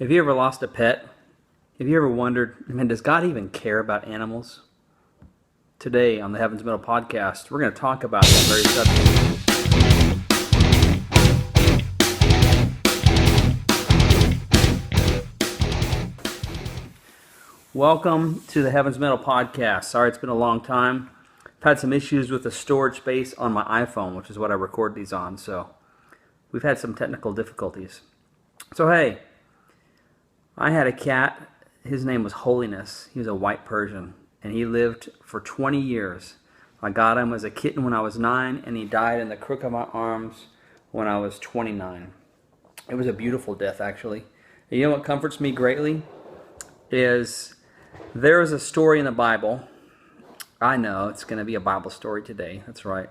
Have you ever lost a pet? Have you ever wondered, man, does God even care about animals? Today on the Heaven's Middle podcast, we're going to talk about that very subject. Welcome to the Heaven's Middle podcast. Sorry it's been a long time. I've had some issues with the storage space on my iPhone, which is what I record these on, so we've had some technical difficulties. So hey, I had a cat. His name was Holiness. He was a white Persian, and he lived for 20 years. I got him as a kitten when I was 9, and he died in the crook of my arms when I was 29. It was a beautiful death, actually. And you know what comforts me greatly? Is there is a story in the Bible. I know it's going to be a Bible story today. That's right.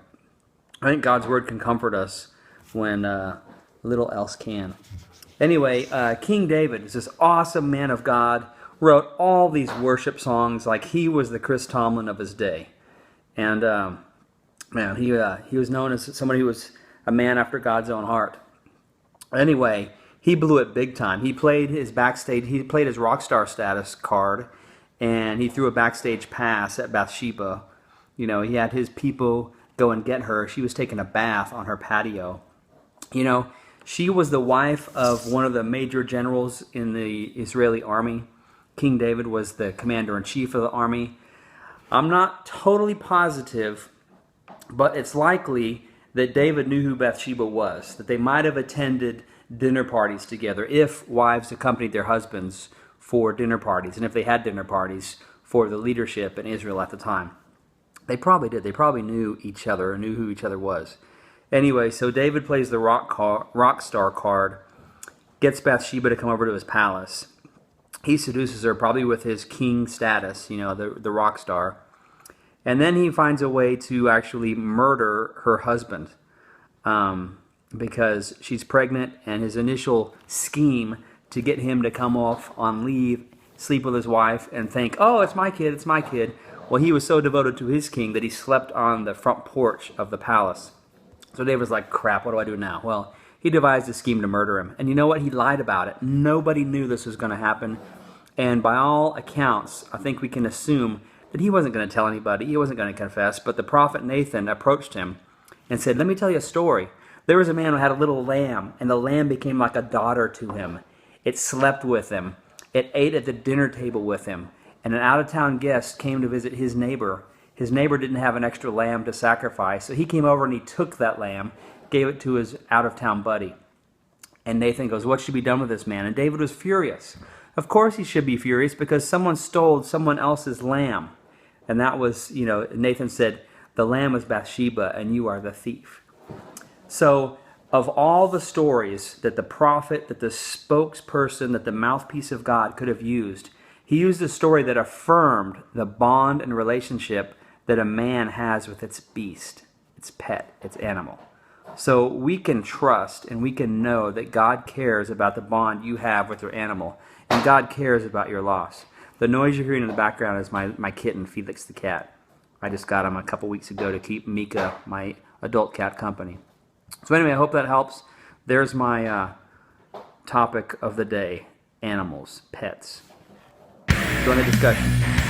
I think God's Word can comfort us when little else can. Anyway, King David is this awesome man of God, wrote all these worship songs like he was the Chris Tomlin of his day. And man, he was known as somebody who was a man after God's own heart. Anyway, he blew it big time. He played his rock star status card, and he threw a backstage pass at Bathsheba. You know, he had his people go and get her. She was taking a bath on her patio. You know, she was the wife of one of the major generals in the Israeli army. King David was the commander-in-chief of the army. I'm not totally positive, but it's likely that David knew who Bathsheba was, that they might have attended dinner parties together if wives accompanied their husbands for dinner parties, and if they had dinner parties for the leadership in Israel at the time. They probably did. They probably knew each other or knew who each other was. Anyway, so David plays the rock star card, gets Bathsheba to come over to his palace. He seduces her, probably with his king status, you know, the rock star. And then he finds a way to actually murder her husband because she's pregnant, and his initial scheme to get him to come off on leave, sleep with his wife, and think, oh, it's my kid, it's my kid. Well, he was so devoted to his king that he slept on the front porch of the palace. So David was like, crap, what do I do now? Well, he devised a scheme to murder him. And you know what? He lied about it. Nobody knew this was going to happen. And by all accounts, I think we can assume that he wasn't going to tell anybody. He wasn't going to confess. But the prophet Nathan approached him and said, let me tell you a story. There was a man who had a little lamb, and the lamb became like a daughter to him. It slept with him. It ate at the dinner table with him. And an out-of-town guest came to visit his neighbor. His neighbor didn't have an extra lamb to sacrifice, so he came over and he took that lamb, gave it to his out-of-town buddy. And Nathan goes, what should be done with this man? And David was furious. Of course he should be furious because someone stole someone else's lamb. And that was, you know, Nathan said, the lamb was Bathsheba and you are the thief. So of all the stories that the prophet, that the spokesperson, that the mouthpiece of God could have used, he used a story that affirmed the bond and relationship that a man has with its beast, its pet, its animal. So we can trust and we can know that God cares about the bond you have with your animal, and God cares about your loss. The noise you're hearing in the background is my kitten, Felix the cat. I just got him a couple weeks ago to keep Mika, my adult cat, company. So anyway, I hope that helps. There's my topic of the day, animals, pets. Join the discussion.